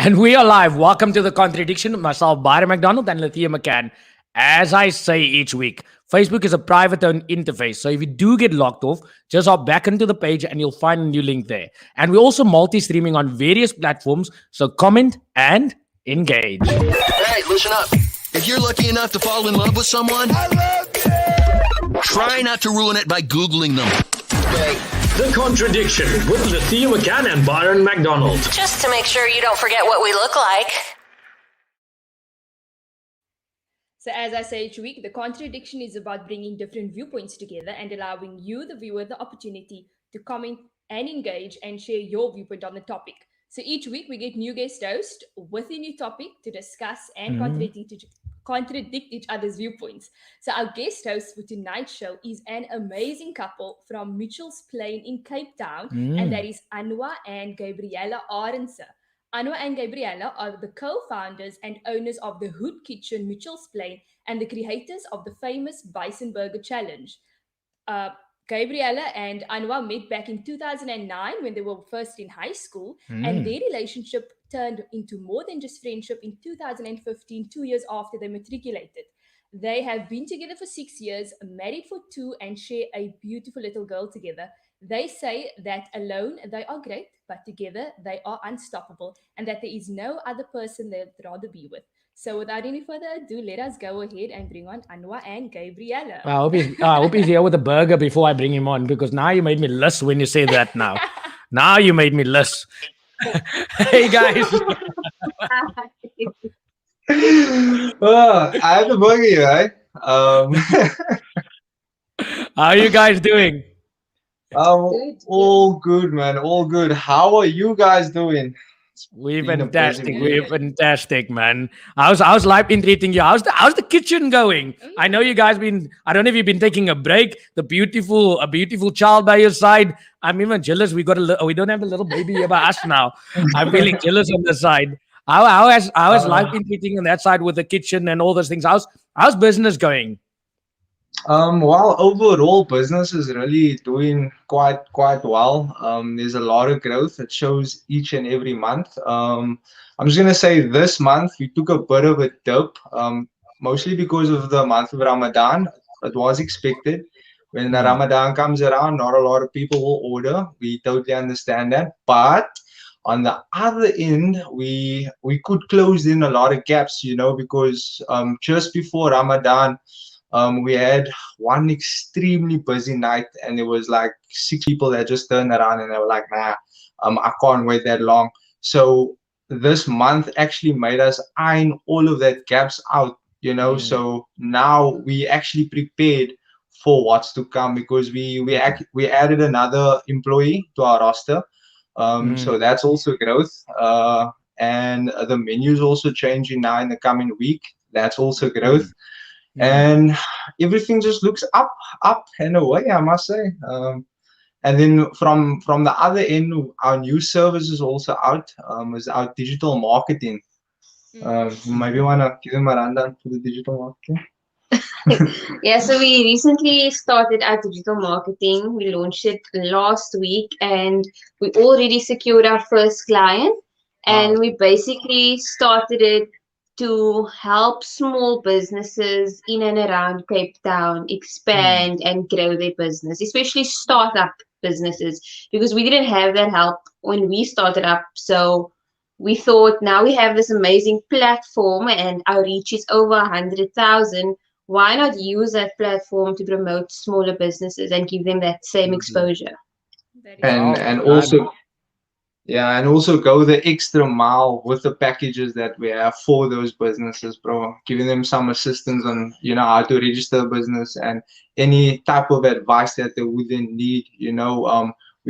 And we are live. Welcome to The Contradiction. Myself, Byron McDonald, and Lathia McCann. As I say each week, Facebook is a private owned interface. So if you do get locked off, just hop back into the page and you'll find a new link there. And we're also multi streaming on various platforms. So comment and engage. Hey, listen up. If you're lucky enough to fall in love with someone, try not to ruin it by Googling them. Okay. The Contradiction with Lathia McCann and Byron McDonald. Just to make sure you don't forget what we look like. So as I say each week, The Contradiction is about bringing different viewpoints together and allowing you, the viewer, the opportunity to comment and engage and share your viewpoint on the topic. So each week we get new guest hosts with a new topic to discuss and contradict each other's viewpoints. So our guest host for tonight's show is an amazing couple from Mitchell's Plain in Cape Town, and that is Anwar and Gabriella Arendse. Anwar and Gabriella are the co-founders and owners of the Hood Kitchen Mitchell's Plain and the creators of the famous Bison Burger Challenge. Gabriella and Anwar met back in 2009 when they were first in high school, and their relationship turned into more than just friendship in 2015, 2 years after they matriculated. They have been together for 6 years, married for 2, and share a beautiful little girl together. They say that alone they are great, but together they are unstoppable, and that there is no other person they'd rather be with. So without any further ado, let us go ahead and bring on Anwar and Gabriella. I hope he's here with a burger before I bring him on, because now you made me list when you say that now. Now you made me list. Hey, guys. I have the burger here, right? How are you guys doing? All good, man. All good. How are you guys doing? We're fantastic, man. How's life been treating you? How's the kitchen going? I know you guys I don't know if you've been taking a break. A beautiful child by your side. I'm even jealous. We don't have a little baby here by us now. I'm feeling jealous on the side. How has life been treating on that side with the kitchen and all those things? How's business going? Well, overall, business is really doing quite well. There's a lot of growth. It shows each and every month. I'm just gonna say this month we took a bit of a dip, mostly because of the month of Ramadan. It was expected. When the Ramadan comes around, not a lot of people will order. We totally understand that. But on the other end, we could close in a lot of gaps, because just before Ramadan, we had one extremely busy night, and there was like 6 people that just turned around and they were like, nah, I can't wait that long. So this month actually made us iron all of that gaps out, So now we actually prepared for what's to come, because we added another employee to our roster. So that's also growth. And the menu is also changing now in the coming week. That's also growth. And everything just looks up and away, I must say. And then from the other end, our new service is also out, is our digital marketing. Maybe you want to give them a rundown for the digital marketing? Yeah, so we recently started our digital marketing. We launched it last week, and we already secured our first client. And we basically started it to help small businesses in and around Cape Town expand and grow their business, especially startup businesses, because we didn't have that help when we started up. So we thought, now we have this amazing platform and our reach is over 100,000. Why not use that platform to promote smaller businesses and give them that same exposure? And also go the extra mile with the packages that we have for those businesses, bro. Giving them some assistance on, how to register a business and any type of advice that they wouldn't need. We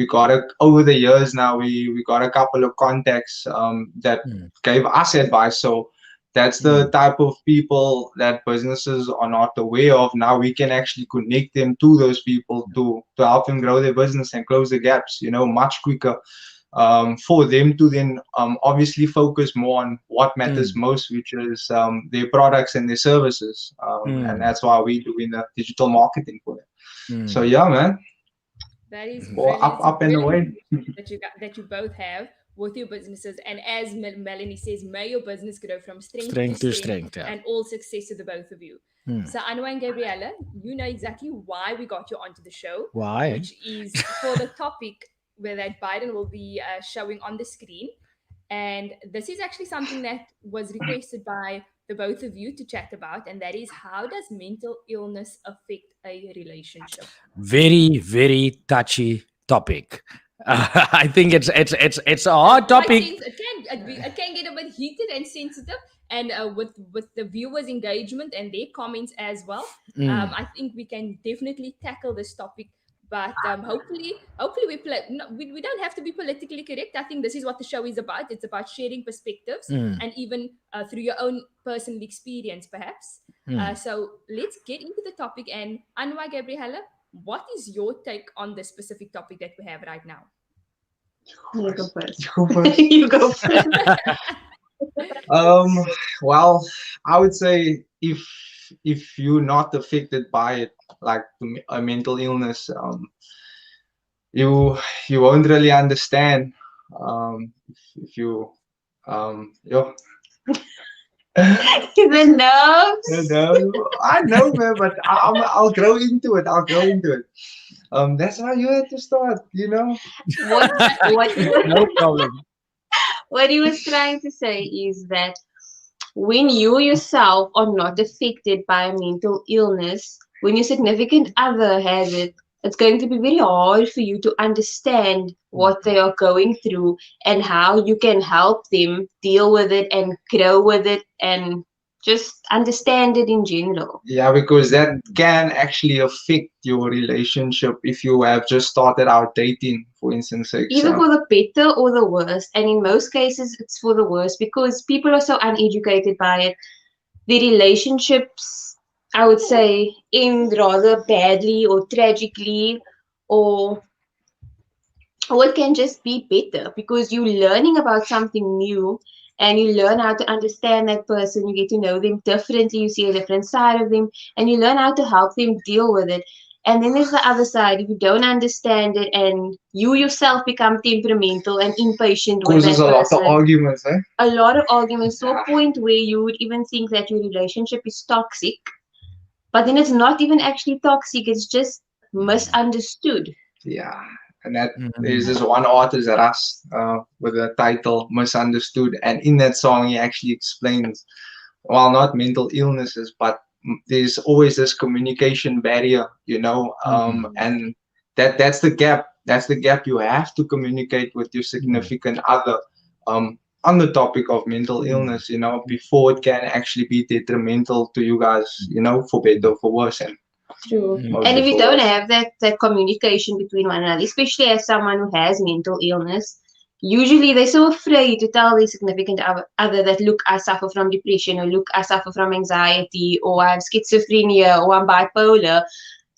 got over the years now. We got a couple of contacts that gave us advice. So that's the type of people that businesses are not aware of. Now we can actually connect them to those people to help them grow their business and close the gaps, much quicker. For them to then obviously focus more on what matters most, which is their products and their services. And that's why we're doing the digital marketing for them. So yeah, man. That is up and away. that you both have. with your businesses. And as Melanie says, may your business grow from strength to Strength to strength, strength. Yeah. and all success to the both of you. So Anwar and Gabriella, you know exactly why we got you onto the show, Why? which is for the topic where that Biden will be showing on the screen. And this is actually something that was requested by the both of you to chat about, and that is, how does mental illness affect a relationship? Very, very touchy topic. I think it's a hard Quite topic. it can get a bit heated and sensitive, and with the viewers' engagement and their comments as well, I think we can definitely tackle this topic. But hopefully we don't have to be politically correct. I think this is what the show is about. It's about sharing perspectives, and even through your own personal experience, perhaps. So let's get into the topic. And Anwar, Gabriella, what is your take on this specific topic that we have right now? You go first. You go first. You go first. Well, I would say if you're not affected by it, like a mental illness, you won't really understand. If you yo, The nerves. I know, man, but I'll grow into it. I'll grow into it. That's how you had to start, you know. What No problem. what he was trying to say is that when you yourself are not affected by a mental illness, when your significant other has it, it's going to be very hard for you to understand what they are going through and how you can help them deal with it and grow with it and just understand it in general. Yeah, because that can actually affect your relationship if you have just started out dating, for instance. Sake. Either So, for the better or the worse. And in most cases, it's for the worse because people are so uneducated by it. The relationships, I would say, end rather badly or tragically, or it can just be better because you're learning about something new and you learn how to understand that person. You get to know them differently, you see a different side of them, and you learn how to help them deal with it. And then there's the other side. If you don't understand it and you yourself become temperamental and impatient with causes that a lot of person, arguments, eh? a lot of arguments to a point where you would even think that your relationship is toxic, but then it's not even actually toxic, it's just misunderstood. Yeah, and that Mm. there's this one artist, Ras, with the title "Misunderstood," and in that song he actually explains, well, not mental illnesses, but there's always this communication barrier, you know, and that's the gap. That's the gap. You have to communicate with your significant other, on the topic of mental illness, you know, before it can actually be detrimental to you guys, you know, for better or for worse. And True. Mm. And if you mostly for don't worse. have that communication between one another, especially as someone who has mental illness, usually they're so afraid to tell their significant other that, look, I suffer from depression, or look, I suffer from anxiety, or I have schizophrenia, or I'm bipolar,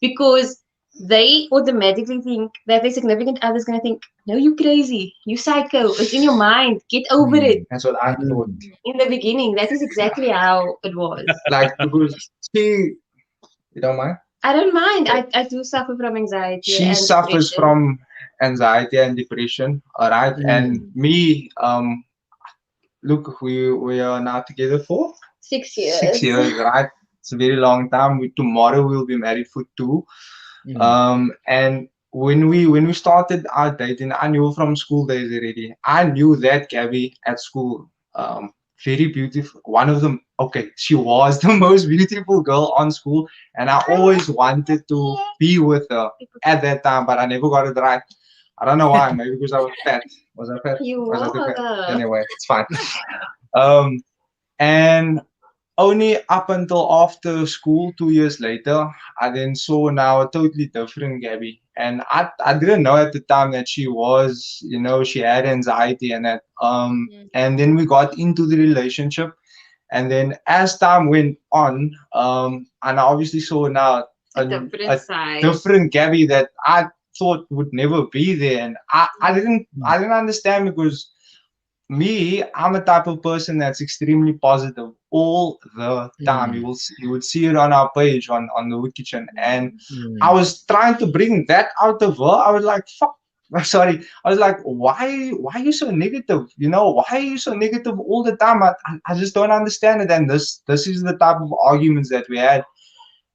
because they automatically think that their significant other is going to think, no, you crazy, you psycho, it's in your mind, get over it. That's what I thought. In the beginning, that is exactly how it was. Like, because you don't mind? I don't mind. I do suffer from anxiety She and suffers depression. from anxiety and depression, all right. And me, look, we are now together for 6 years. 6 years, right? It's a very long time. Tomorrow we'll be married for 2. And when we started our dating, I knew from school days already. I knew that Gabby at school, very beautiful. One of them, okay, she was the most beautiful girl on school, and I always wanted to be with her at that time, but I never got it right. I don't know why. Maybe because I was fat. Was I fat? You Was I too were. fat? Anyway, it's fine. And only up until after school, 2 years later, I then saw now a totally different Gabby. And I didn't know at the time that she was, you know, she had anxiety and that. And then we got into the relationship. And then as time went on, and I obviously saw now A different a side. different Gabby that I thought would never be there. And I didn't understand because me, I'm a type of person that's extremely positive all the time. You would see it on our page on the Wood Kitchen, and I was trying to bring that out of her. I was like, "Fuck, sorry, I was like, why are you so negative? Why are you so negative all the time? I just don't understand it. And this is the type of arguments that we had.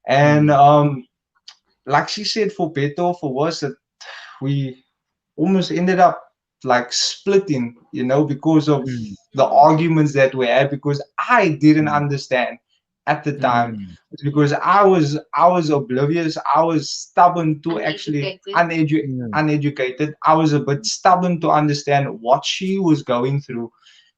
And like she said, for better or for worse, that we almost ended up like splitting, because of mm, the arguments that we had, because I didn't mm, understand at the time. mm, It's because I was oblivious. I was stubborn to actually Uneducated. mm, uneducated. I was a bit stubborn to understand what she was going through,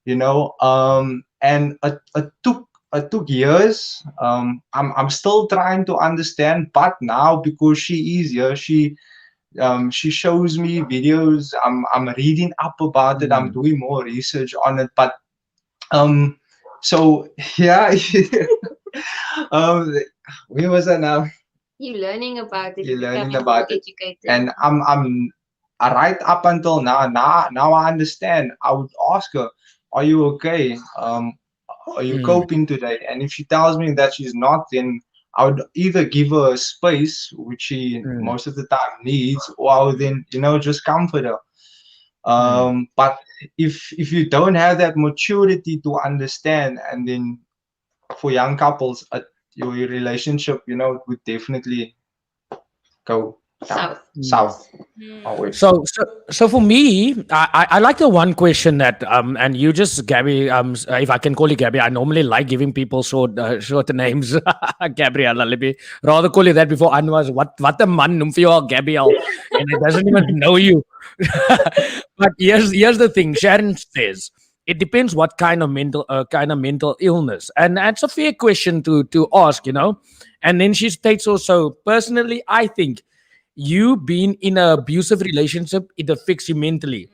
and it took years. I'm still trying to understand, but now, because she is here, she shows me videos. I'm reading up about it. I'm mm. doing more research on it. But um, so yeah, um, where was I now? You're learning about it, You're you're learning becoming more about it, educated. and I'm right up until now. Now I understand. I would ask her, "Are you okay? Are you Mm, coping today?" And if she tells me that she's not, then I would either give her a space, which she mm, most of the time needs, or I would then, just comfort her. mm. But if you don't have that maturity to understand, and then for young couples, your relationship, would definitely go down South. Mm. south or west. So for me, I like the one question that and you just Gabby if I can call you Gabby, I normally like giving people short names. Gabriella, let me rather call you that before Anwar's what a man noem vir jou al Gabby al and it doesn't even know you. But here's the thing. Sharon says it depends what kind of mental illness, and that's a fair question to ask, And then she states also, personally, I think you being in an abusive relationship, it affects you mentally.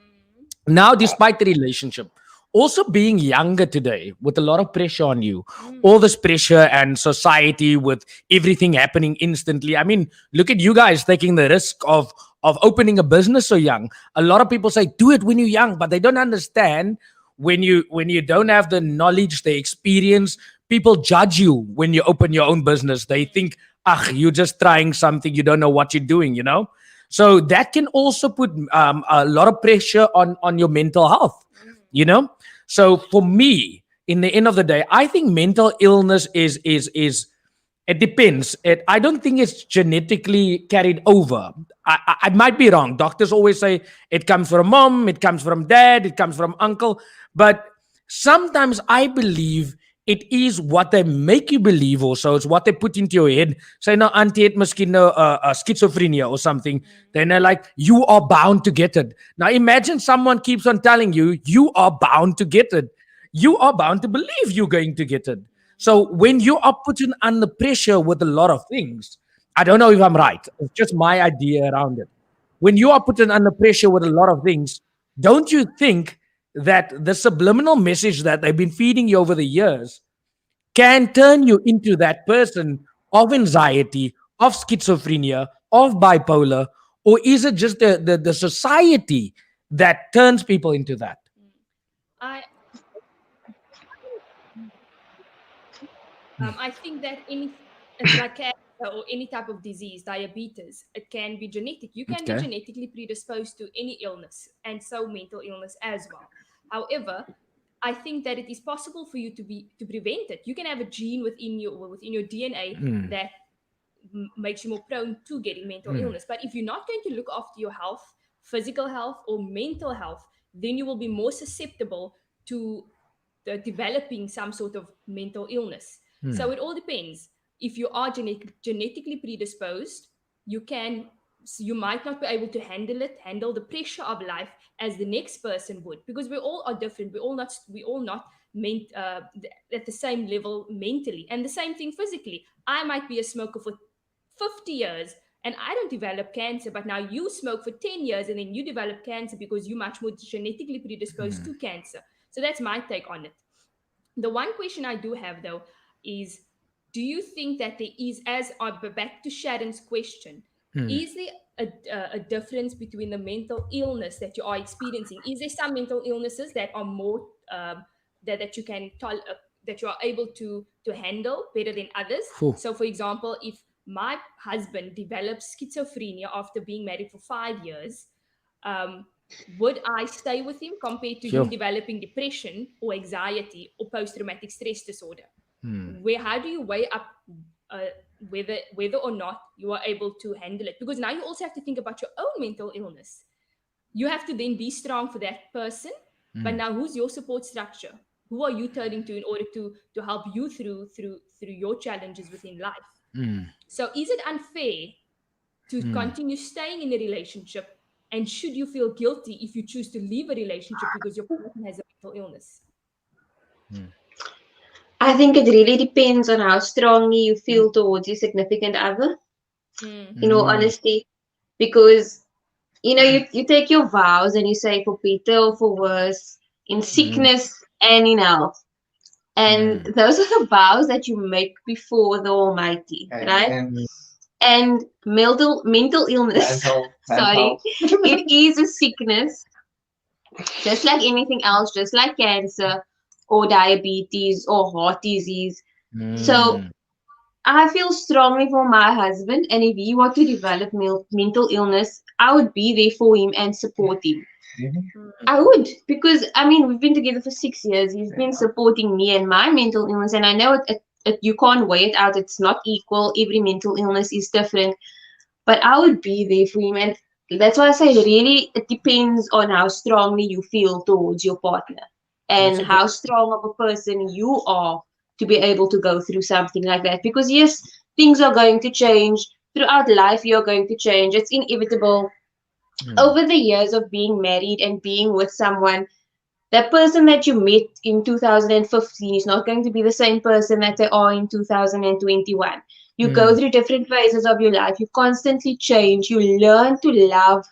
Now, despite the relationship, also being younger today with a lot of pressure on you, all this pressure and society with everything happening instantly. I mean, look at you guys taking the risk of opening a business so young. A lot of people say do it when you're young, but they don't understand when you don't have the knowledge, the experience. People judge you when you open your own business. They think, ah, you're just trying something, you don't know what you're doing. So that can also put a lot of pressure on your mental health, you know. So for me, in the end of the day, I think mental illness is it depends. I don't think it's genetically carried over. I might be wrong. Doctors always say it comes from mom, it comes from dad, it comes from uncle. But sometimes I believe it is what they make you believe also. It's what they put into your head. Say, no, auntie, it miskien nou, schizophrenia or something. Then they're like, you are bound to get it. Now imagine someone keeps on telling you, you are bound to get it. You are bound to believe you're going to get it. So when you are put under pressure with a lot of things, I don't know if I'm right. It's just my idea around it. When you are put under pressure with a lot of things, don't you think that the subliminal message that they've been feeding you over the years can turn you into that person of anxiety, of schizophrenia, of bipolar, or is it just the society that turns people into that? I I think that it's like cancer or any type of disease, diabetes, it can be genetic. You can be Okay. genetically predisposed to any illness, and so mental illness as well. However, I think that it is possible for you to prevent it. You can have a gene within your DNA Mm, that makes you more prone to getting mental mm, illness. But if you're not going to look after your health, physical health or mental health, then you will be more susceptible to developing some sort of mental illness. So mm, it all depends. If you are genetically predisposed, you can you might not be able to handle the pressure of life as the next person would, because we all are different. We all not meant at the same level mentally, and the same thing physically. I might be a smoker for 50 years and I don't develop cancer, but now you smoke for 10 years and then you develop cancer because you're much more genetically predisposed to cancer. So that's my take on it. The one question I do have though is, do you think that there is, back to Sharon's question, mm. is there a difference between the mental illness that you are experiencing? Is there some mental illnesses that are more that you can that you are able to handle better than others? Phew. So, for example, if my husband developed schizophrenia after being married for 5 years, would I stay with him compared to him developing depression or anxiety or post-traumatic stress disorder? How do you weigh up whether or not you are able to handle it? Because now you also have to think about your own mental illness. You have to then be strong for that person, but now who's your support structure? Who are you turning to in order to help you through your challenges within life? So is it unfair to continue staying in a relationship, and should you feel guilty if you choose to leave a relationship because your partner has a mental illness? I think it really depends on how strongly you feel towards your significant other, in all honesty. Because, you take your vows and you say for better or for worse, in sickness and in health. And those are the vows that you make before the Almighty, right? And mental illness, sorry, it is a sickness, just like anything else, just like cancer or diabetes or heart disease. So I feel strongly for my husband, and if he were to develop mental illness, I would be there for him and support him. I would, because I mean, we've been together for 6 years. He's been supporting me and my mental illness, and I know you can't weigh it out. It's not equal. Every mental illness is different, but I would be there for him, and that's why I say really it depends on how strongly you feel towards your partner and how strong of a person you are to be able to go through something like that. Because yes, things are going to change throughout life. You're going to change. It's inevitable. Over the years of being married and being with someone, that person that you met in 2015 is not going to be the same person that they are in 2021. You go through different phases of your life. You constantly change. You learn to love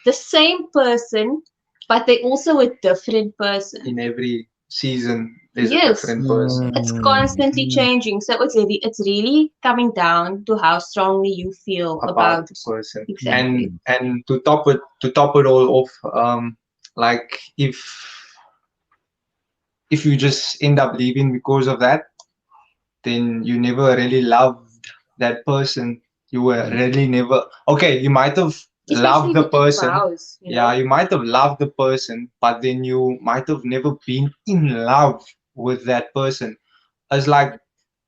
the same person, but they're also a different person. In every season, there's a different person. It's constantly changing. So it's really coming down to how strongly you feel about the person. Exactly. And to top it all off, like if you just end up leaving because of that, then you never really loved that person. You were really never okay. You might have loved the person. Vows, Yeah, you might have loved the person, but then you might have never been in love with that person. It's like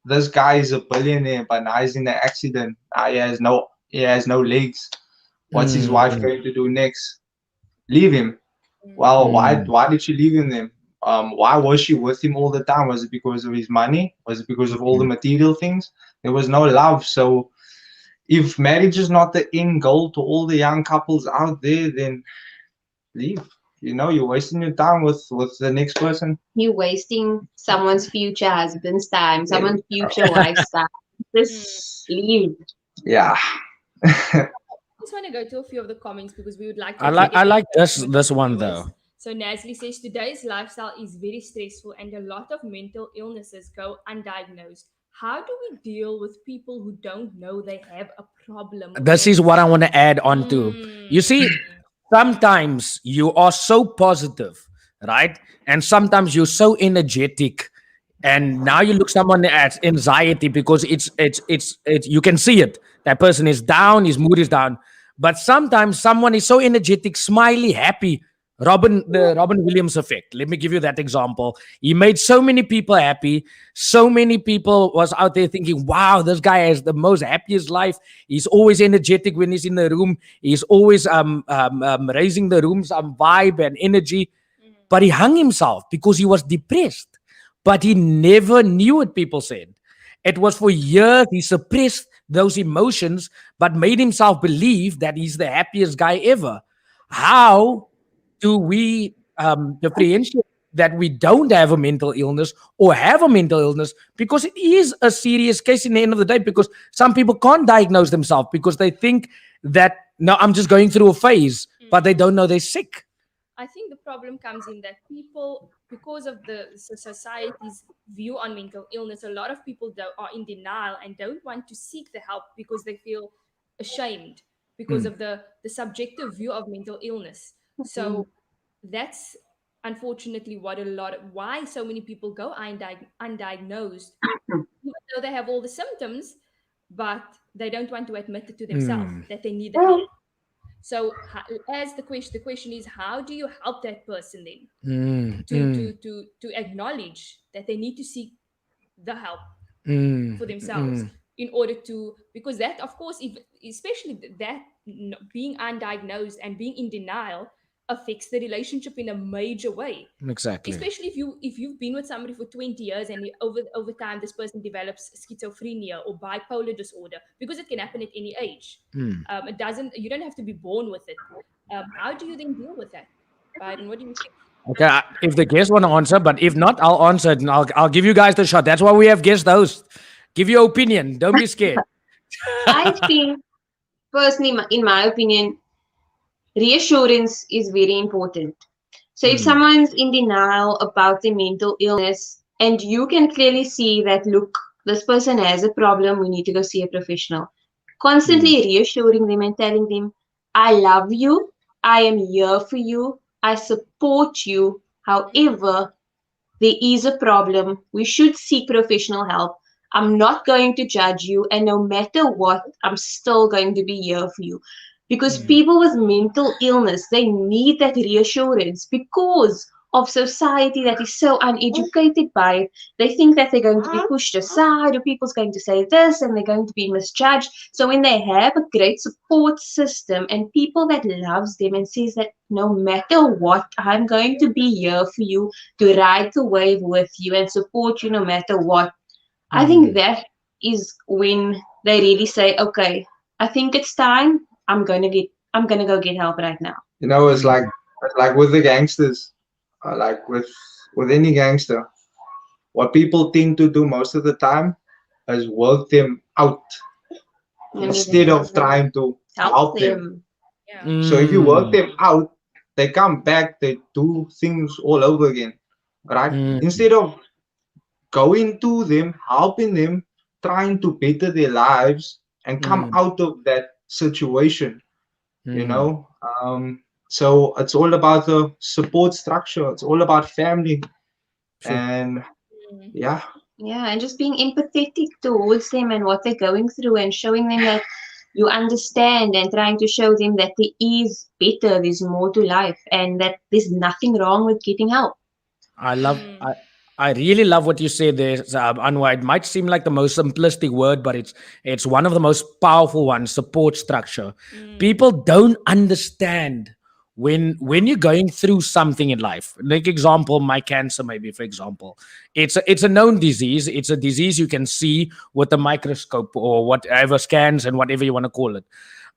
this guy is a billionaire, but now he's in an accident. He has no legs. What's his wife going to do next? Leave him. Well, why did she leave him then? Why was she with him all the time? Was it because of his money? Was it because of all the material things? There was no love. So if marriage is not the end goal to all the young couples out there, then leave. You're wasting your time with the next person. You're wasting someone's future husband's time, someone's future wife's time. Just leave. Yeah. I just want to go to a few of the comments because we would like to. I like this one though. So Nasli says today's lifestyle is very stressful and a lot of mental illnesses go undiagnosed. How do we deal with people who don't know they have a problem? This is what I want to add on to. You see, sometimes you are so positive, right? And sometimes you're so energetic. And now you look someone at anxiety because it's you can see it. That person is down, his mood is down. But sometimes someone is so energetic, smiley, happy. The Robin Williams effect. Let me give you that example. He made so many people happy. So many people was out there thinking, wow, this guy has the most happiest life. He's always energetic when he's in the room. He's always raising the room's vibe and energy. But he hung himself because he was depressed. But he never knew it, people said. It was for years he suppressed those emotions, but made himself believe that he's the happiest guy ever. How do we differentiate that we don't have a mental illness or have a mental illness? Because it is a serious case in the end of the day, because some people can't diagnose themselves because they think that, no, I'm just going through a phase, but they don't know they're sick. I think the problem comes in that people, because of the society's view on mental illness, a lot of people are in denial and don't want to seek the help because they feel ashamed because of the subjective view of mental illness. So that's unfortunately why so many people go undiagnosed, even though they have all the symptoms, but they don't want to admit it to themselves that they need the help. So as the question is, how do you help that person then Mm, to mm, to to to acknowledge that they need to seek the help mm, for themselves mm. in order to, because that of course, if especially that being undiagnosed and being in denial affects the relationship in a major way, Exactly. especially if you've been with somebody for 20 years and over time this person develops schizophrenia or bipolar disorder, because it can happen at any age. Mm. It doesn't, you don't have to be born with it. How do you then deal with that, Byron? What do you think? Okay, if the guests want to answer, but if not, I'll answer it and I'll give you guys the shot. That's why we have guest hosts. Give your opinion. Don't be scared. I think, personally, in my opinion, reassurance is very important. So if Mm, someone's in denial about their mental illness and you can clearly see that, look, this person has a problem, we need to go see a professional. mm, Constantly reassuring them and telling them, I love you, I am here for you, I support you. However, there is a problem. We should seek professional help. I'm not going to judge you, and no matter what, I'm still going to be here for you. Because mm, people with mental illness, they need that reassurance because of society that is so uneducated by it. They think that they're going to be pushed aside, or people's going to say this, and they're going to be misjudged. So when they have a great support system and people that loves them and says that no matter what, I'm going to be here for you, to ride the wave with you and support you no matter what. I think mm. that is when they really say, okay, I think it's time. I'm gonna go get help right now. You know, Mm. it's like with the gangsters, like with any gangster, what people tend to do most of the time is work them out And instead even of trying to help help them. them. Yeah. So if you work Mm. them out, they come back, they do things all over again, right? Mm. Instead of going to them, helping them, trying to better their lives and come Mm. out of that situation, you Mm. know. So it's all about the support structure. It's all about family, True. and Mm. yeah, Yeah, and just being empathetic towards them and what they're going through and showing them that you understand and trying to show them that there is better, there's more to life, and that there's nothing wrong with getting help. I love. Mm. I really love what you say there, Anwar. It might seem like the most simplistic word, but it's one of the most powerful ones. Support structure. Mm. People don't understand when you're going through something in life. Like example, my cancer, maybe for example, it's a known disease. It's a disease you can see with a microscope or whatever scans and whatever you want to call it.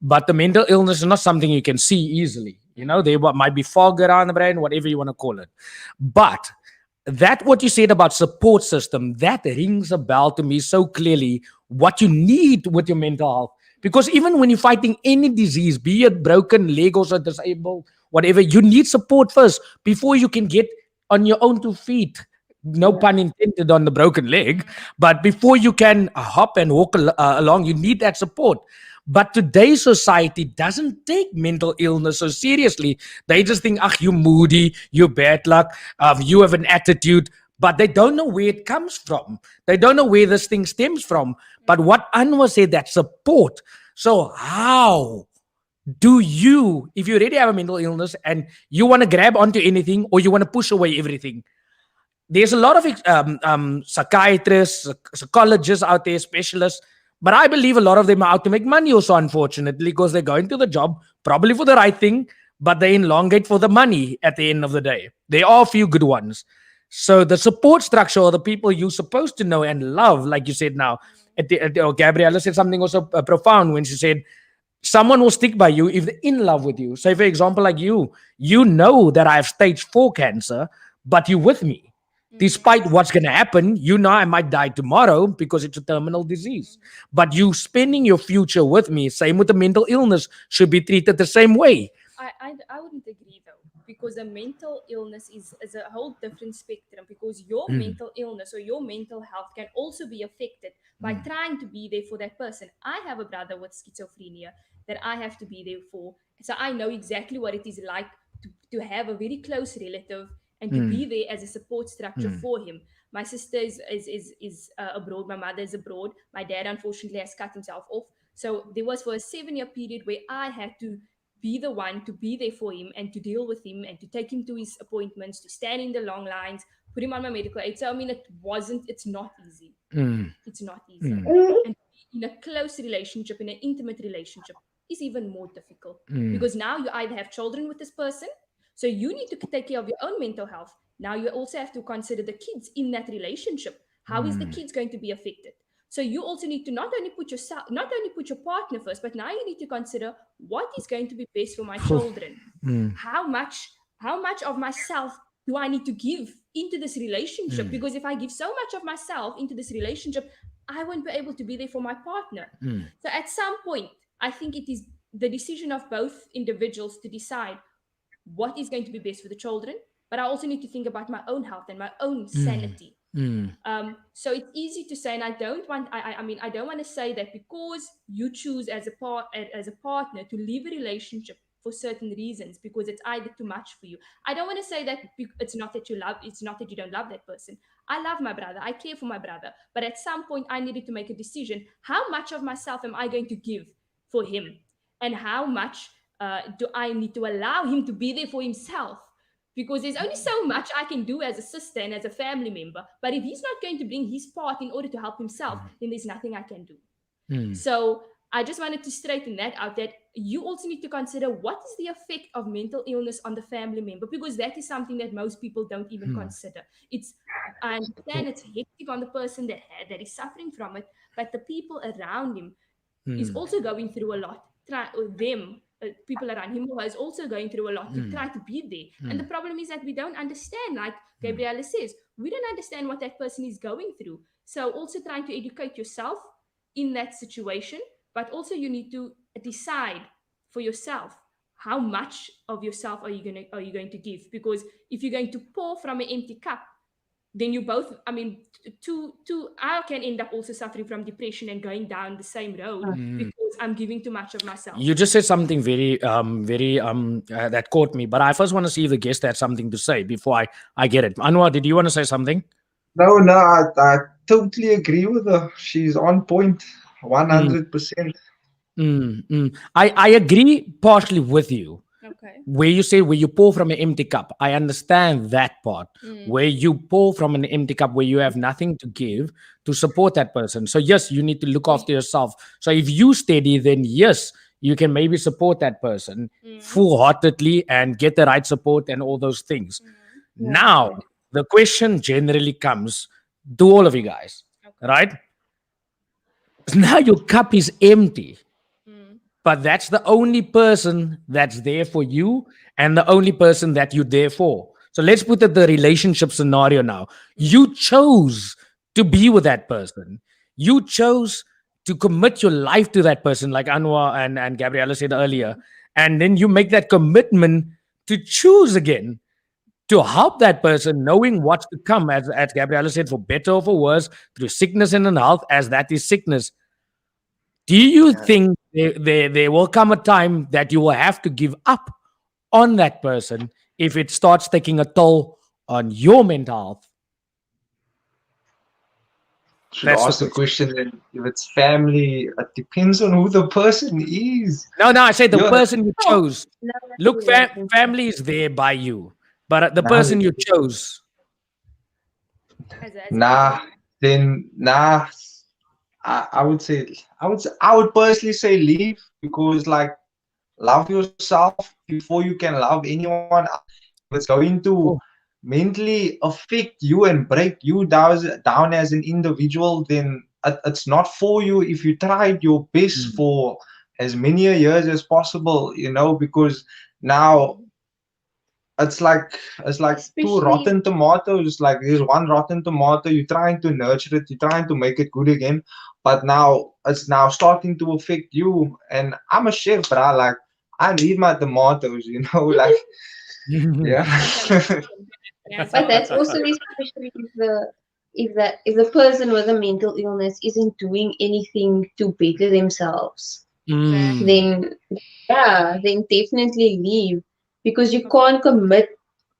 But the mental illness is not something you can see easily. You know, Mm. there might be fog around the brain, whatever you want to call it. But that what you said about support system, that rings a bell to me so clearly. What you need with your mental health, because even when you're fighting any disease, be it broken leg or so disabled, whatever, you need support first before you can get on your own 2 feet. No Yeah. pun intended on the broken leg, but before you can hop and walk along, you need that support. But today's society doesn't take mental illness so seriously. They just think, ah, you moody, you bad luck, you have an attitude, but they don't know where it comes from. They don't know where this thing stems from. But what Anwar said, that support. So how do you, if you already have a mental illness and you want to grab onto anything or you want to push away everything, there's a lot of psychiatrists, psychologists out there, specialists, but I believe a lot of them are out to make money also, unfortunately, because they're going to the job probably for the right thing, but they elongate for the money at the end of the day. There are a few good ones. So the support structure or the people you're supposed to know and love, like you said now, Gabriella said something also profound when she said, someone will stick by you if they're in love with you. Say, for example, like you know that I have stage 4 cancer, but you're with me Mm. despite what's going to happen. You know I might die tomorrow because it's a terminal disease, but you spending your future with me. Same with the mental illness, should be treated the same way. I wouldn't agree though, because a mental illness is a whole different spectrum, because your Mm, mental illness or your mental health can also be affected by mm, trying to be there for that person. I have a brother with schizophrenia that I have to be there for. So I know exactly what it is like to have a very close relative and to mm, be there as a support structure mm, for him. My sister is abroad. My mother is abroad. My dad unfortunately has cut himself off. So there was for a 7-year period where I had to be the one to be there for him and to deal with him and to take him to his appointments, to stand in the long lines, put him on my medical aid. So I mean, it's not easy. It's not easy. And in a close relationship, in an intimate relationship, is even more difficult because now you either have children with this person, so you need to take care of your own mental health. Now you also have to consider the kids in that relationship. How is the kids going to be affected? So you also need to not only put your partner first, but now you need to consider what is going to be best for my children. How much of myself do I need to give into this relationship? Because if I give so much of myself into this relationship, I won't be able to be there for my partner. So at some point, I think it is the decision of both individuals to decide what is going to be best for the children. But I also need to think about my own health and my own sanity. So it's easy to say, and I don't want to say that because you choose as a partner to leave a relationship for certain reasons because it's either too much for you. I don't want to say that it's not that you don't love that person. I love my brother. I care for my brother. But at some point, I needed to make a decision. How much of myself am I going to give for him? And how much do I need to allow him to be there for himself? Because there's only so much I can do as a sister and as a family member. But if he's not going to bring his part in order to help himself, then there's nothing I can do. So I just wanted to straighten that out, that you also need to consider what is the effect of mental illness on the family member, because that is something that most people don't even consider. I understand it's hectic on the person that is suffering from it, but the people around him is also going through a lot. People around him who is also going through a lot to try to be there. And the problem is that we don't understand, like Gabriella says, we don't understand what that person is going through. So also trying to educate yourself in that situation, but also you need to decide for yourself how much of yourself are you going to give. Because if you're going to pour from an empty cup, then you both, I can end up also suffering from depression and going down the same road because I'm giving too much of myself. You just said something very that caught me, but I first want to see if the guest had something to say before I get it. Anwar, did you want to say something? No, I totally agree with her. She's on point, 100%. I agree partially with you. Okay. Where you say where you pour from an empty cup, I understand that part. Where you pour from an empty cup, where you have nothing to give to support that person. So yes, you need to look after yourself. So if you steady, then yes, you can maybe support that person full-heartedly and get the right support and all those things. Now, the question generally comes to all of you guys, right? Now your cup is empty. But that's the only person that's there for you and the only person that you're there for. So let's put it the relationship scenario now. You chose to be with that person. You chose to commit your life to that person, like Anwar and Gabriella said earlier. And then you make that commitment to choose again to help that person, knowing what's to come, as Gabriella said, for better or for worse, through sickness and in health, as that is sickness. Do you think there will come a time that you will have to give up on that person if it starts taking a toll on your mental health? Should ask the question then, if it's family, it depends on who the person is. No, I say the person you chose. Look, family is there by you, but the person you chose. I would personally say leave, because like, love yourself before you can love anyone else. If it's going to mentally affect you and break you down as an individual, then it's not for you. If you tried your best for as many years as possible, because now it's like two rotten tomatoes. Like, there's one rotten tomato, you're trying to nurture it, you're trying to make it good again, but now it's now starting to affect you. And I'm a chef, but I need my tomatoes, like yeah. But that's also especially if the person with a mental illness isn't doing anything to better themselves, then definitely leave, because you can't commit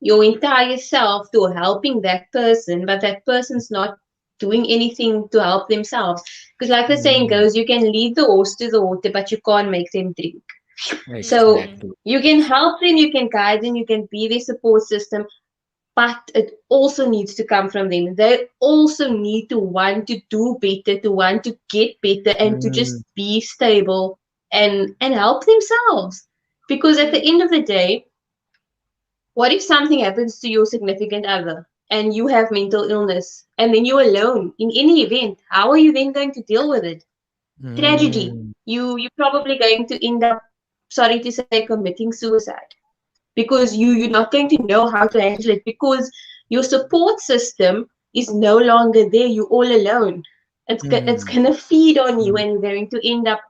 your entire self to helping that person, but that person's not doing anything to help themselves. Because like the saying goes, you can lead the horse to the water, but you can't make them drink. So Exactly. you can help them, you can guide them, you can be their support system, but it also needs to come from them. They also need to want to do better, to want to get better, and to just Mm, be stable and help themselves. Because at the end of the day, what if something happens to your significant other and you have mental illness and then you're alone in any event? How are you then going to deal with it? Tragedy. mm, You're probably going to end up, sorry to say, committing suicide because you're not going to know how to handle it because your support system is no longer there. You're all alone. It's mm, gonna feed on you mm, and you're going to end up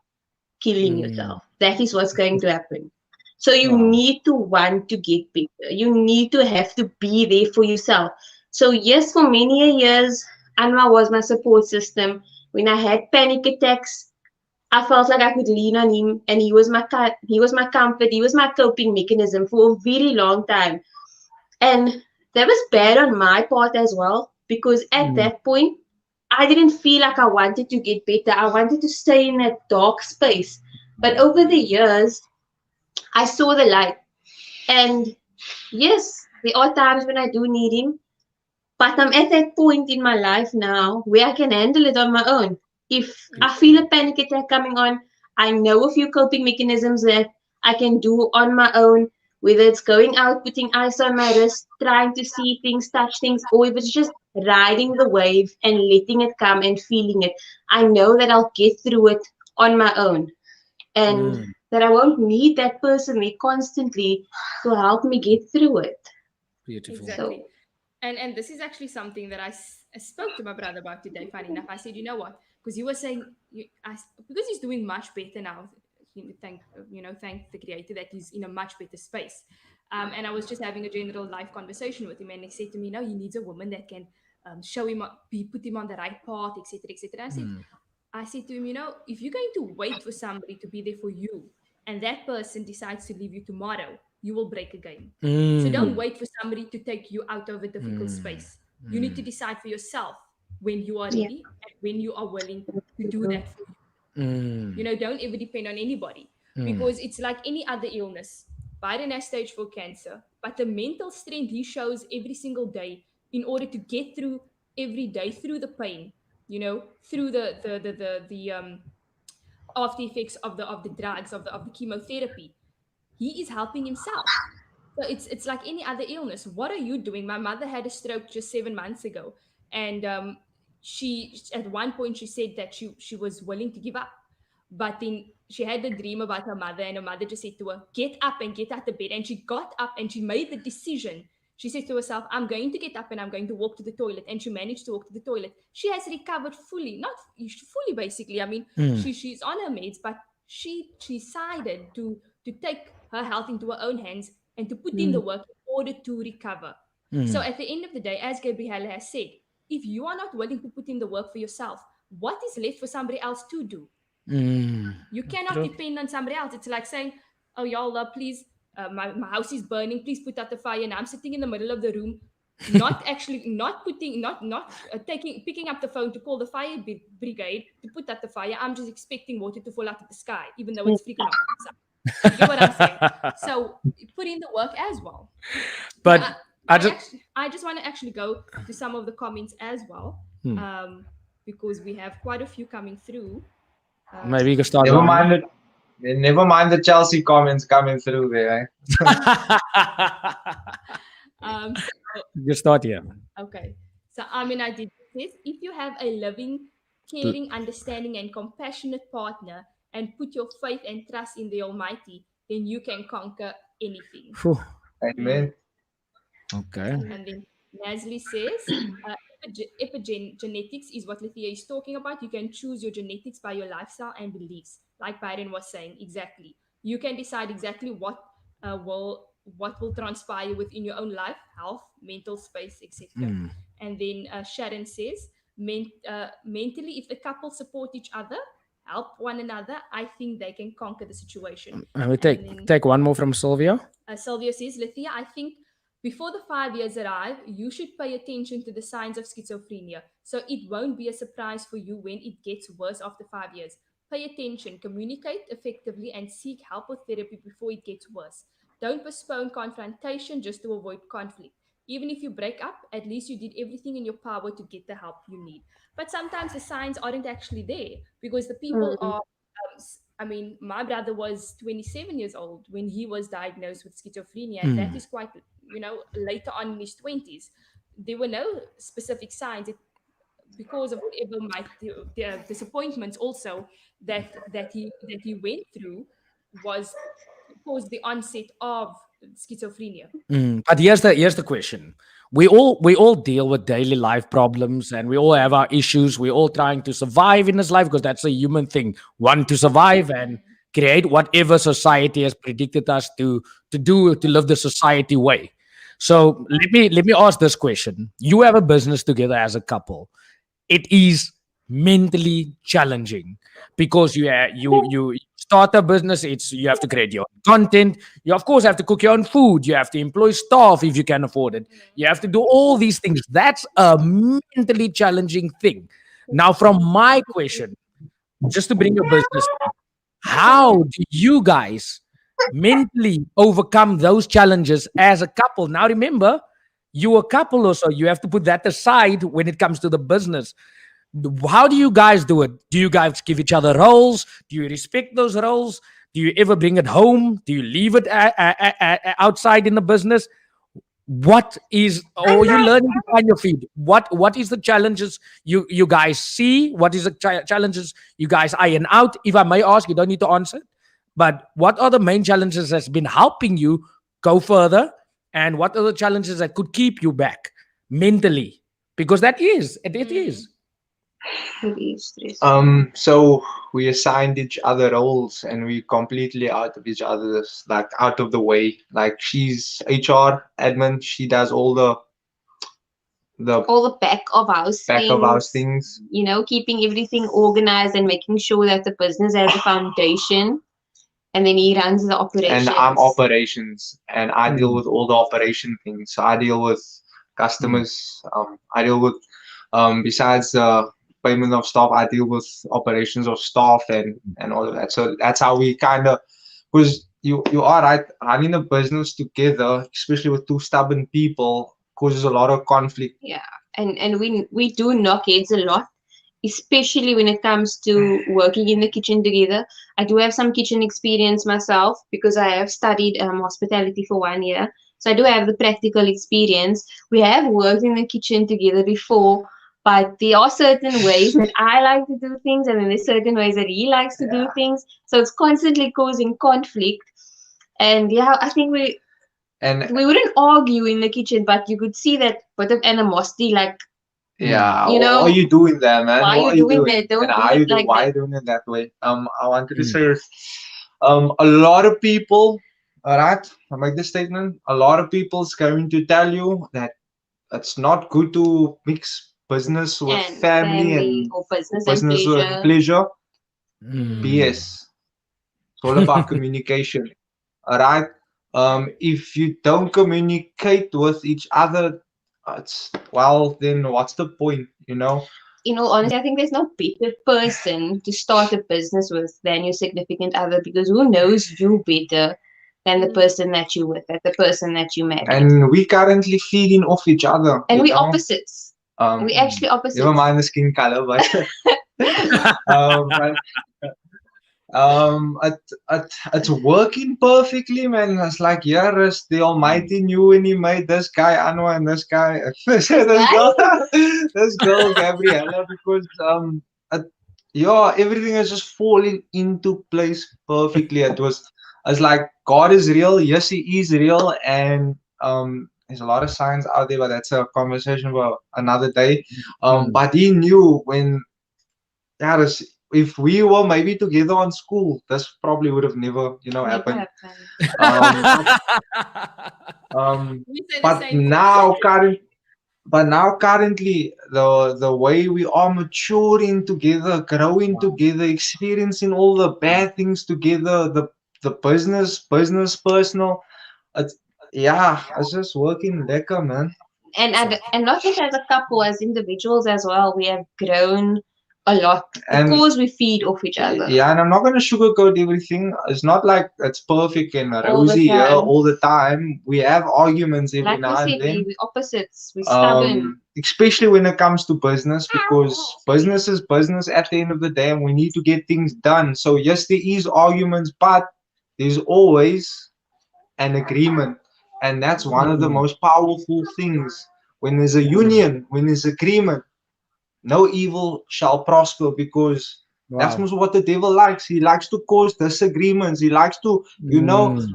killing mm. yourself. That is what's going to happen. So you Wow. need to want to get better. You need to have to be there for yourself. So yes, for many years, Anwar was my support system. When I had panic attacks, I felt like I could lean on him, and he was my comfort. He was my coping mechanism for a very long time. And that was bad on my part as well because at Mm, that point, I didn't feel like I wanted to get better. I wanted to stay in that dark space. But over the years, I saw the light. And yes, there are times when I do need him, but I'm at that point in my life now where I can handle it on my own. If I feel a panic attack coming on, I know a few coping mechanisms that I can do on my own, whether it's going out, putting ice on my wrist, trying to see things, touch things, or if it's just riding the wave and letting it come and feeling it. I know that I'll get through it on my own and mm. that I won't need that person there constantly to help me get through it. Beautiful. So, Exactly. And this is actually something that I spoke to my brother about today. Funny enough, I said, you know what? Because he was saying, because he's doing much better now. Thank the creator that he's in a much better space. And I was just having a general life conversation with him, and he said to me, no, he needs a woman that can show him, put him on the right path, etc., etc. Mm, I said to him, if you're going to wait for somebody to be there for you, and that person decides to leave you tomorrow, you will break again. So don't mm, wait for somebody to take you out of a difficult mm, space. You need to mm, decide for yourself when you are yeah. ready and when you are willing to do that for you. mm, Don't ever depend on anybody mm, because it's like any other illness. Biden has stage 4 cancer, but the mental strength he shows every single day in order to get through every day through the pain, through the after effects of the drugs of the chemotherapy, he is helping himself. So it's like any other illness. What are you doing? My mother had a stroke just 7 months ago, and she at one point she said that she was willing to give up, but then she had a dream about her mother, and her mother just said to her, "Get up and get out of bed." And she got up and she made the decision. She said to herself, "I'm going to get up and I'm going to walk to the toilet." And she managed to walk to the toilet. She has recovered fully, not fully, basically. I mean, mm, she's on her meds, but she decided to take her health into her own hands and to put in the Mm. work in order to recover. So mm, at the end of the day, as Gabriella has said, if you are not willing to put in the work for yourself, what is left for somebody else to do? mm. You cannot True. depend on somebody else. It's like saying, "Oh, y'all, please, my house is burning. Please put out the fire." And I'm sitting in the middle of the room, not picking up the phone to call the fire brigade to put out the fire. I'm just expecting water to fall out of the sky, even though it's freaking hot outside. You get what I'm saying? So put in the work as well. But But I just I just want to actually go to some of the comments as well, hmm, because we have quite a few coming through. maybe you can start Never with me. mind it. Never mind the Chelsea comments coming through there. So You start here. okay, so I did this. If you have a loving, L- caring, understanding, and compassionate partner, and put your faith and trust in the Almighty, then you can conquer anything. Phew. Mm. Amen. Okay. And then Nasli says, epigenetics is what Lithia is talking about. You can choose your genetics by your lifestyle and beliefs, like Byron was saying. Exactly, you can decide exactly what will transpire within your own life, health, mental space, etc. Mm. And then Sharon says, mentally, if the couple support each other, help one another, I think they can conquer the situation. And we And then take one more from Sylvia. Sylvia says, Lithia, I think before the 5 years arrive, you should pay attention to the signs of schizophrenia. So it won't be a surprise for you when it gets worse after 5 years. Pay attention, communicate effectively, and seek help or therapy before it gets worse. Don't postpone confrontation just to avoid conflict. Even if you break up, at least you did everything in your power to get the help you need. But sometimes the signs aren't actually there because the people Mm. are. I mean, my brother was 27 years old when he was diagnosed with schizophrenia, and that Mm. is quite, later on in his 20s. There were no specific signs. Because of whatever might the disappointments also that he went through was caused the onset of schizophrenia. But here's the question. We all deal with daily life problems, and we all have our issues. We're all trying to survive in this life because that's a human thing. Want to survive and create whatever society has predicted us to do to live the society way. So let me ask this question. You have a business together as a couple. It is mentally challenging because you start a business. It's you have to create your own content. You of course have to cook your own food. You have to employ staff if you can afford it. You have to do all these things. That's a mentally challenging thing. Now from my question, just to bring your business, how do you guys mentally overcome those challenges as a couple? Now remember, you a couple also, you have to put that aside when it comes to the business. How do you guys do it? Do you guys give each other roles? Do you respect those roles? Do you ever bring it home? Do you leave it outside in the business? What is, or you learning to find your feet? What is the challenges you guys see? What is the challenges you guys iron out? If I may ask, you don't need to answer. But what are the main challenges that's been helping you go further, and what are the challenges that could keep you back mentally? Because that is it is. Really stress. So we assigned each other roles, and we completely out of each other's, like out of the way. Like she's HR admin, she does all the All the back of house back of house things, things, keeping everything organized and making sure that the business has a foundation. And then he runs the and I'm operations. operations, and I deal Mm, with all the operation things. So I deal with mm, customers. I deal with besides payment of staff, I deal with operations of staff and all of that. So that's how we kind of, because you are right, running a business together, especially with two stubborn people, causes a lot of conflict. Yeah. And we do knock heads a lot, especially when it comes to working in the kitchen together. I do have some kitchen experience myself because I have studied hospitality for 1 year. So I do have the practical experience. We have worked in the kitchen together before, but there are certain ways that I like to do things, and then there's certain ways that he likes to do things. So it's constantly causing conflict. And yeah, I think And we wouldn't argue in the kitchen, but you could see that bit of animosity, like, mm, yeah, you what are know, you doing there, man? why are What you are you doing doing? that? And Don't do how it you do? like Why are that. you doing it that way? I wanted to mm, say, a lot of people, all right, I make this statement. A lot of people's going to tell you that it's not good to mix business with And family family and or business and business with pleasure. pleasure. mm. BS. It's all about communication. All right. If you don't communicate with each other, it's well, then what's the point? You know? Honestly, I think there's no better person to start a business with than your significant other, because who knows you better than the Mm. person that you with, than the person that you married. And we currently feeding off each other. And You we know? opposites. Um, We actually never opposites. mind the skin color, but but it's working perfectly, man. It's like, yeah, it's the Almighty knew when He made this guy Anwar and this guy, this girl, Right? this girl Gabriella, because it, yeah, everything is just falling into place perfectly. It's like God is real. Yes, He is real, and there's a lot of signs out there, but that's a conversation for another day. Mm. But He knew when, yeah, if we were maybe together on school, this probably would have never, Never happened. happened. Um, um, We say the but same thing. now currently, the way we are maturing together, growing together, experiencing all the bad things together, the business, personal, it's, yeah, it's just working lekker, man. And not just as a couple, as individuals as well. We have grown a lot And because we feed off each other yeah, and I'm not gonna sugarcoat everything. It's not like it's perfect and all the rosy here time. all the time. We have arguments every Like we now and said, then. we opposites. We stubborn. Especially when it comes to business, because business is business at the end of the day, and we need to get things done. So yes, there is arguments, but there's always an agreement, and that's one of the Mm. most powerful things. When there's a union, when there's agreement, no evil shall prosper, because that's Wow. most what the devil likes. He likes to cause disagreements. He likes to, Mm.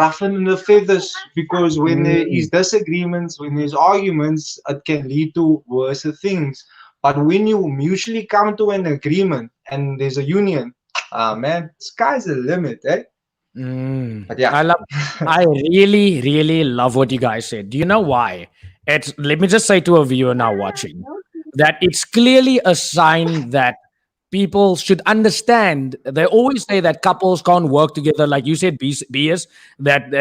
roughen the feathers, because when there is Mm. disagreements, when there's arguments, it can lead to worse things. But when you mutually come to an agreement and there's a union, man, sky's the limit, eh? Mm. But yeah. I really, really love what you guys said. Do you know why? It's, let me just say to a viewer now watching that it's clearly a sign that people should understand. They always say that couples can't work together, like you said, BS, that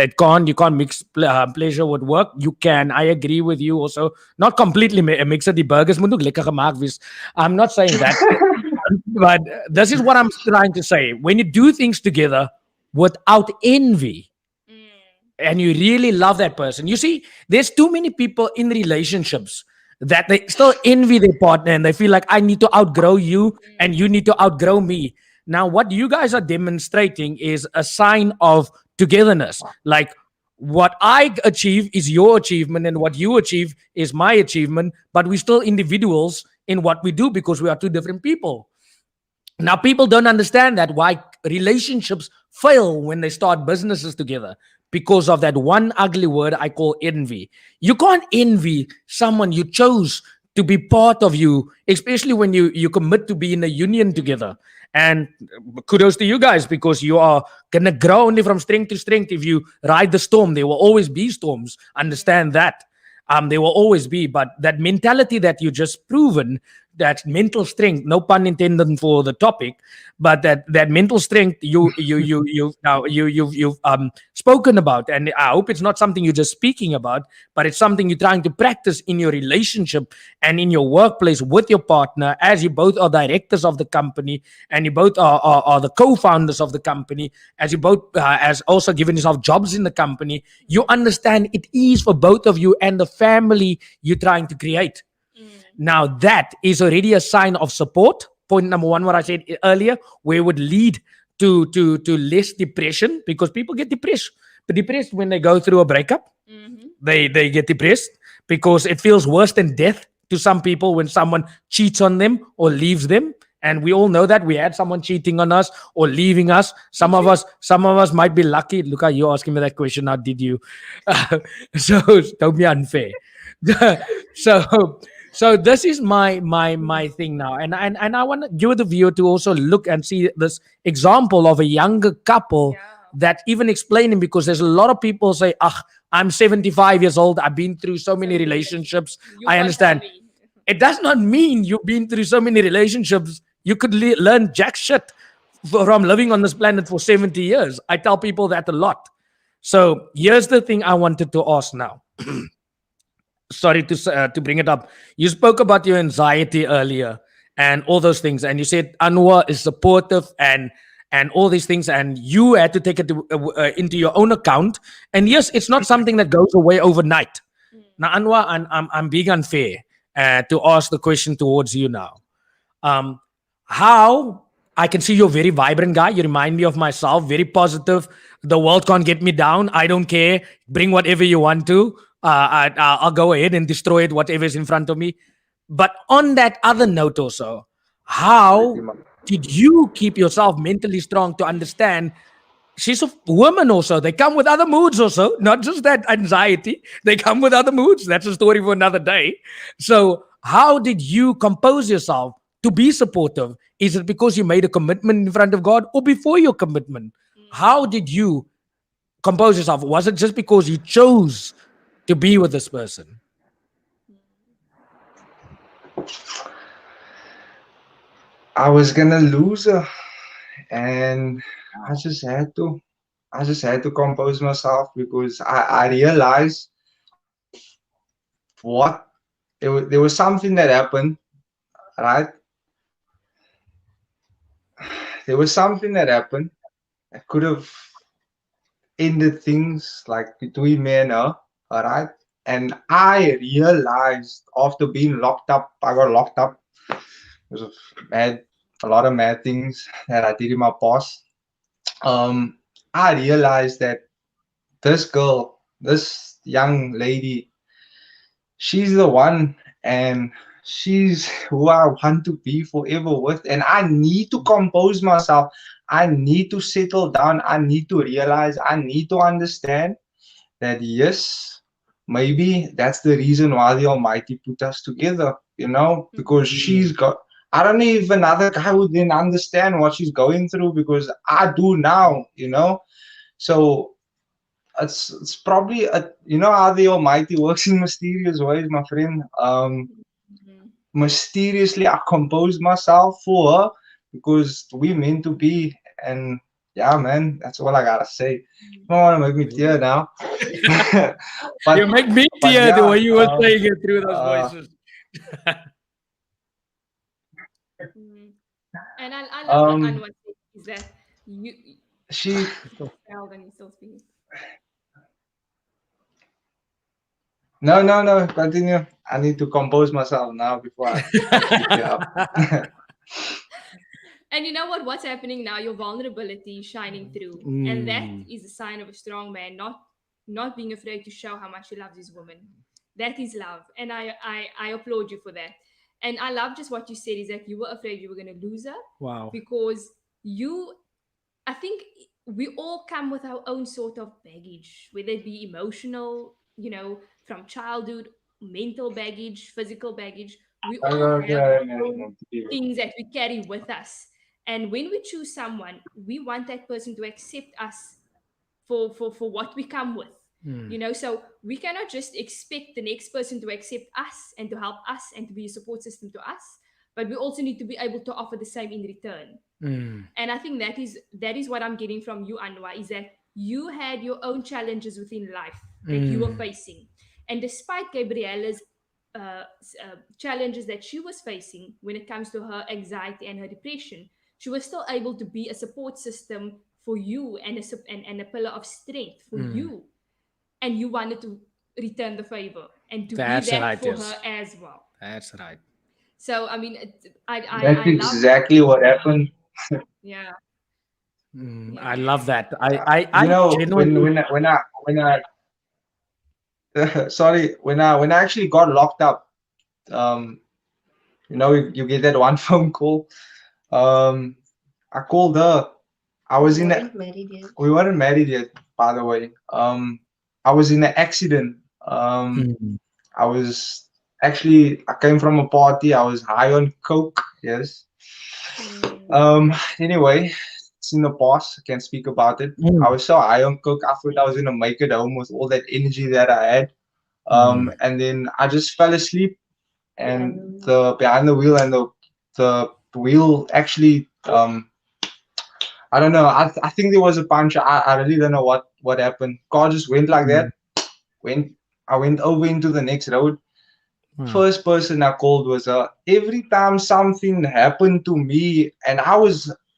you can't mix pleasure with work. You can. I agree with you also. Not completely mix it. The burgers moet ook lekker gemaakt wees. I'm not saying that. But this is what I'm trying to say. When you do things together without envy, and you really love that person. You see, there's too many people in relationships that they still envy their partner and they feel like I need to outgrow you and you need to outgrow me. Now, what you guys are demonstrating is a sign of togetherness. Like, what I achieve is your achievement, and what you achieve is my achievement, but we're still individuals in what we do because we are two different people. Now, people don't understand that why relationships fail when they start businesses together, because of that one ugly word I call envy. You can't envy someone you chose to be part of you, especially when you commit to be in a union together. And kudos to you guys, because you are gonna grow only from strength to strength. If you ride the storm, there will always be storms. Understand that. There will always be, but that mentality that you just proven, that mental strength, no pun intended for the topic, but that mental strength you've spoken about, and I hope it's not something you're just speaking about, but it's something you're trying to practice in your relationship and in your workplace with your partner, as you both are directors of the company and you both are the co-founders of the company, as you both as also given yourself jobs in the company. You understand it is for both of you and the family you're trying to create. Now, that is already a sign of support. Point number one, what I said earlier, where it would lead to less depression, because people get depressed when they go through a breakup. They get depressed because it feels worse than death to some people when someone cheats on them or leaves them. And we all know that we had someone cheating on us or leaving us. Some of us might be lucky. Look at you asking me that question now. Did you? So don't be unfair. so so this is my thing now, and I want you the viewer to also look and see this example of a younger couple that even explaining, because there's a lot of people say, ah, I'm 75 years old, I've been through so many relationships. I understand. It does not mean you've been through so many relationships you could learn jack shit from living on this planet for 70 years. I tell people that a lot. So here's the thing I wanted to ask now. Sorry to bring it up. You spoke about your anxiety earlier and all those things, and you said Anwar is supportive and all these things, and you had to take it into your own account. And yes, it's not something that goes away overnight. Now, Anwar, I'm being unfair to ask the question towards you now. Um, how I can see you're a very vibrant guy. You remind me of myself, very positive. The world can't get me down. I don't care. Bring whatever you want to. I'll go ahead and destroy it, whatever is in front of me. But on that other note, also, how did you keep yourself mentally strong to understand she's a woman also? They come with other moods also, not just that anxiety. They come with other moods. That's a story for another day. So how did you compose yourself to be supportive? Is it because you made a commitment in front of God, or before your commitment? How did you compose yourself? Was it just because you chose to be with this person? I was gonna lose her, and I just had to. I just had to compose myself, because I realized what there was something that happened, right? there was something that happened that could have ended things like between me and her. All right. And I realized after being locked up, I got locked up because of mad, a lot of mad things that I did in my past. Um, I realized that this girl, this young lady, she's the one, and she's who I want to be forever with. And I need to compose myself. I need to settle down. I need to realize, I need to understand that yes, maybe that's the reason why the Almighty put us together, because she's got. I don't know if another guy would then understand what she's going through because I do now. So it's probably how the Almighty works in mysterious ways, my friend. Mysteriously, I composed myself for her because we meant to be, and yeah, man, that's all I gotta say. You don't want to make me tear now, You but make me but tear the yeah, way you were saying it through those voices. Mm. And I love what um, Anwar said is that you she well then you still speaking. no, continue. I need to compose myself now before I beat you up. And you know what? What's happening now? Your vulnerability is shining through, and that Mm. is a sign of a strong man. Not being afraid to show how much he loves his woman. That is love, and I applaud you for that. And I love just what you said is that you were afraid you were going to lose her Wow. because you. I think we all come with our own sort of baggage, whether it be emotional, from childhood, mental baggage, physical baggage. We all have things that we carry with us. And when we choose someone, we want that person to accept us for what we come with. Mm. So we cannot just expect the next person to accept us and to help us and to be a support system to us, but we also need to be able to offer the same in return. Mm. And I think that is what I'm getting from you, Anwar, is that you had your own challenges within life that you were Mm. facing, and despite Gabriella's challenges that she was facing when it comes to her anxiety and her depression, she was still able to be a support system for you and and a pillar of strength for Mm. you, and you wanted to return the favor and to be That's that right, for her yes. as well. That's right. So I mean, That's I love, exactly what happened. yeah, I yeah. love that. You I know, when genuinely. when I- when I when I sorry, when I actually got locked up, um, you get that one phone call. Um, I called her. I We was in a, weren't married yet. we weren't married yet, by the way. I was in an accident. Mm. I came from a party. I was high on coke. Yes. Mm, Um, anyway, it's in the past. I can't speak about it. I Mm. was so high on coke. I thought I was gonna make it home with all that energy that I had. Mm. And then I just fell asleep, Behind and them. the behind the wheel, and the wheel actually, I don't know. I think there was a punch. I really don't know what happened. Car just went like Mm. that. Went I went over into the next road. Wow. First person I called was her. Every time something happened to me, and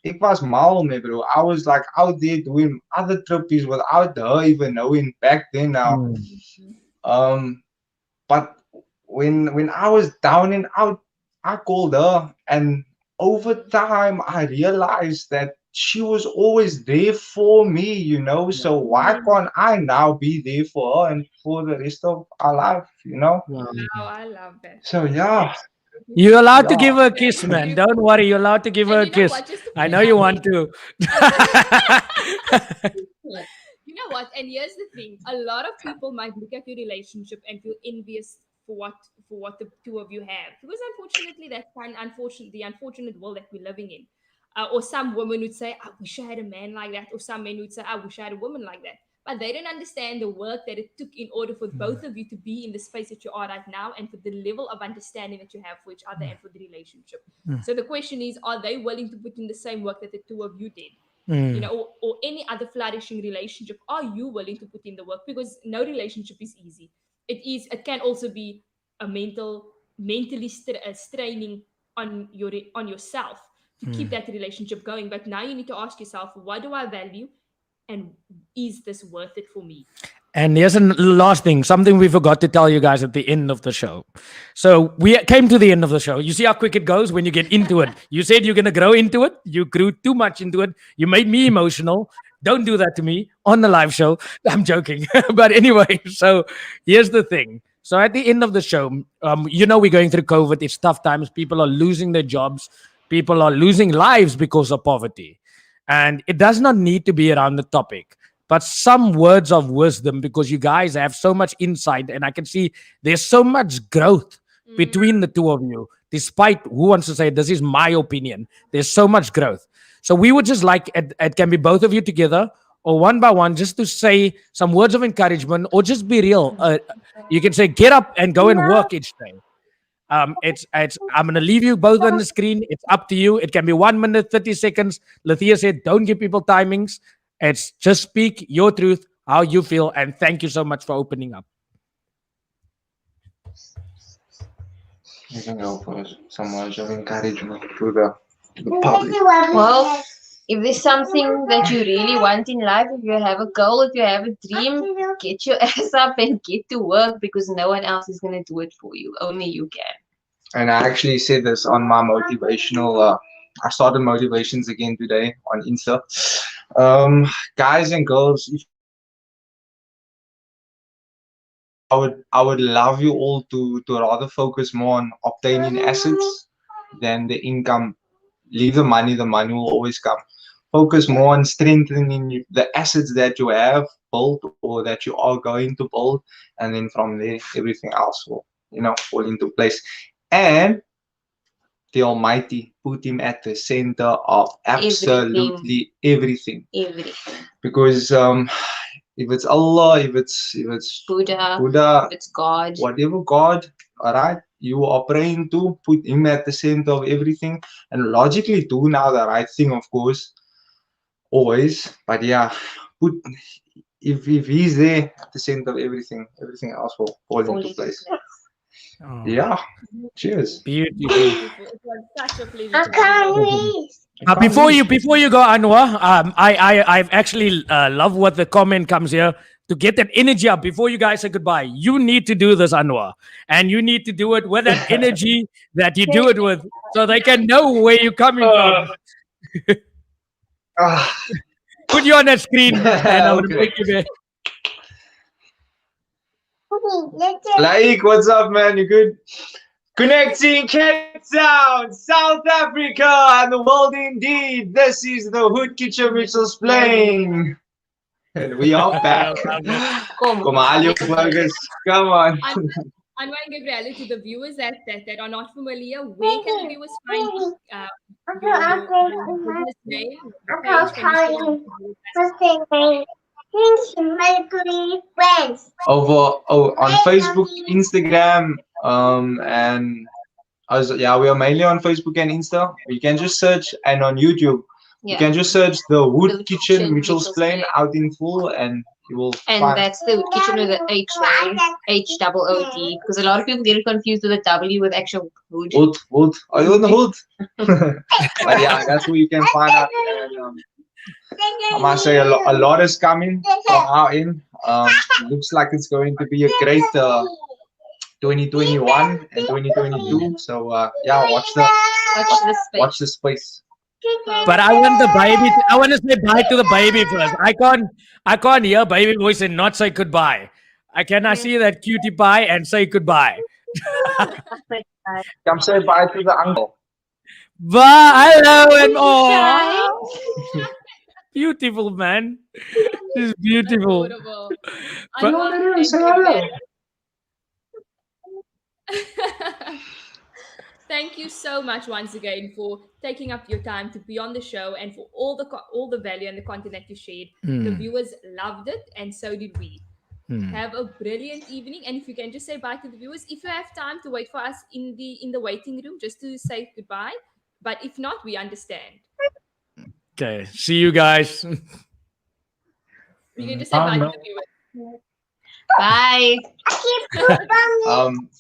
it was mal, me, bro. I was like out there doing other trippies without her even knowing back then now. Mm. Um, but when I was down and out, I called her, and over time I realized that she was always there for me. So why mm. can't I now be there for her and for the rest of our life? Wow. Wow, I love that. So yeah, You're allowed to yeah. give her a That's kiss, man. beautiful. Don't worry. You're allowed to give her And a you know kiss. what? Just to I put know it you out there, want to. you know what? And here's the thing: a lot of people might look at your relationship and feel envious for what the two of you have, because unfortunately, that's the unfortunate world that we're living in. Or some women would say, "I wish I had a man like that," or some men would say, "I wish I had a woman like that." But they don't understand the work that it took in order for both of you to be in the space that you are right now, and for the level of understanding that you have for each other and for the relationship. So the question is, are they willing to put in the same work that the two of you did? Mm. Or any other flourishing relationship, are you willing to put in the work? Because no relationship is easy. It can also be a mentally straining on yourself, to keep that relationship going. But now you need to ask yourself, what do I value, and is this worth it for me? And here's a last thing, something we forgot to tell you guys at the end of the show. So we came to the end of the show. You see how quick it goes when you get into it. You said you're going to grow into it. You grew too much into it. You made me emotional. Don't do that to me on the live show. I'm joking. But anyway, so here's the thing. So at the end of the show, we're going through COVID. It's tough times. People are losing their jobs. People are losing lives because of poverty. And it does not need to be around the topic, but some words of wisdom, because you guys have so much insight and I can see there's so much growth between the two of you, despite who wants to say this is my opinion. There's so much growth. So we would just like, it can be both of you together or one by one, just to say some words of encouragement or just be real. You can say, get up and go and work each day. It's I'm gonna leave you both on the screen. It's up to you. It can be 1 minute, 30 seconds. Lathia said, don't give people timings. It's just speak your truth, how you feel, and thank you so much for opening up. You can go for some words of encouragement to the public. Well, if there's something that you really want in life, if you have a goal, if you have a dream, get your ass up and get to work, because no one else is going to do it for you. Only you can. And I actually said this on my motivational. I started motivations again today on Insta. Guys and girls, I would love you all to rather focus more on obtaining assets than the income. Leave the money will always come. Focus more on strengthening the assets that you have built or that you are going to build, and then from there everything else will fall into place. And the Almighty, put him at the center of absolutely everything. Because if it's Allah, if it's Buddha, if it's God, whatever God, all right, you are praying to, put him at the center of everything, and logically do now the right thing, of course, always. But yeah, if he's there at the center of everything else will fall into place. Oh. Yeah. Cheers. Beautiful. It was such a pleasure. To have you. Before you go, Anwar, I actually love what the comment comes here. To get that energy up before you guys say goodbye, you need to do this, Anwar, and you need to do it with that energy that you do it with, so they can know where you're coming from. Put you on that screen, and I'm gonna make you there. Like, what's up, man? You good? Connecting Cape Town, South Africa, and the world indeed. This is the Hood Kitchen Mitchell's playing. And we are back. Come on, you burgers. Come on. Anwar and Gabriella, to the viewers that are not familiar, where can the viewers find your business name, page? Can On Facebook, Instagram, and we are mainly on Facebook and Insta. You can just search, and on YouTube, you can just search the Wood Kitchen Mitchell's Plain out in full, and you will and find. that's the kitchen with the HOOD, because a lot of people get it confused with the W with actual hood. Wood. Are you in the hood? But yeah, that's where you can find out. And, I must say a lot is coming from our end. Looks like it's going to be a great 2021 and 2022. So watch the space. But I want the baby. I want to say bye to the baby first. I can't hear baby voice and not say goodbye. I see that cutie pie and say goodbye. Come say bye to the uncle. Bye, hello, and all. Beautiful, man. This is beautiful. adorable. But- Anwar No, and say hello. Gabriella. Thank you so much once again for taking up your time to be on the show and for all the value and the content that you shared. The viewers loved it, and so did we. Have a brilliant evening, and if you can just say bye to the viewers, if you have time to wait for us in the waiting room just to say goodbye, but if not, we understand. Okay, see you guys. You can just say bye to the viewers. Bye.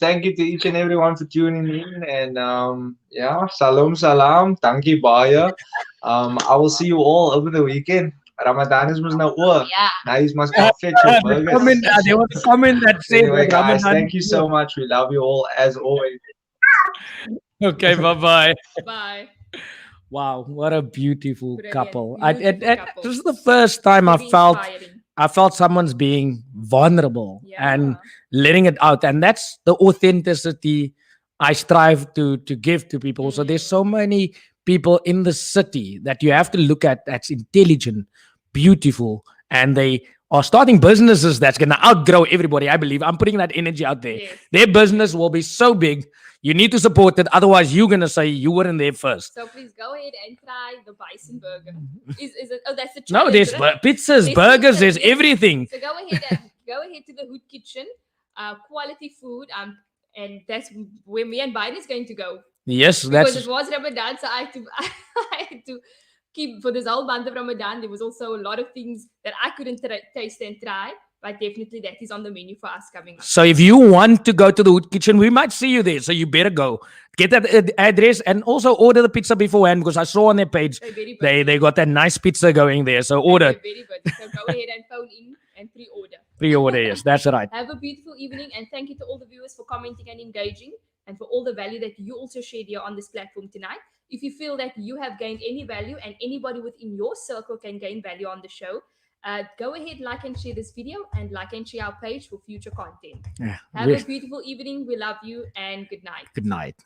Thank you to each and everyone for tuning in, and yeah, salam salam, dankie baie. I will see you all over the weekend. Ramadan is now over. Yeah. Now you must go fetch your burgers. There was a comment that said Anyway, that guys, Ramadan. thank you so much. We love you all as always. Okay, bye bye. Bye. Wow, what a beautiful Brilliant. couple. Beautiful couple. This is the first time Very inspiring. I felt someone's being vulnerable Yeah. and letting it out. And that's the authenticity I strive to give to people. So there's so many people in the city that you have to look at that's intelligent, beautiful, and they are starting businesses that's going to outgrow everybody. I believe I'm putting that energy out there. Yes. Their business will be so big. You need to support it. Otherwise, you're going to say you weren't there first. So please go ahead and try the bison burger. Is it? Oh, that's the No, challenge, there's right? pizzas, There's burgers, pizzas, there's yes. everything. So go ahead to the Hood Kitchen. Quality food. And that's where me and Biden is going to go. Yes, Because that's it was Ramadan, so I had to keep for this whole month of Ramadan. There was also a lot of things that I couldn't taste and try, but definitely that is on the menu for us coming up. so. If you want to go to the Hood Kitchen, we might see you there. So you better go get that address and also order the pizza beforehand because I saw on their page They're very busy. they got that nice pizza going there. So They're order, very busy. So go ahead and phone in and pre-order. pre-order. Yes, that's right. Have a beautiful evening, and thank you to all the viewers for commenting and engaging, and for all the value that you also shared here on this platform tonight. If you feel that you have gained any value and anybody within your circle can gain value on the show, go ahead, like and share this video, and like and share our page for future content. Yeah. Have a beautiful evening. We love you, and good night. Good night.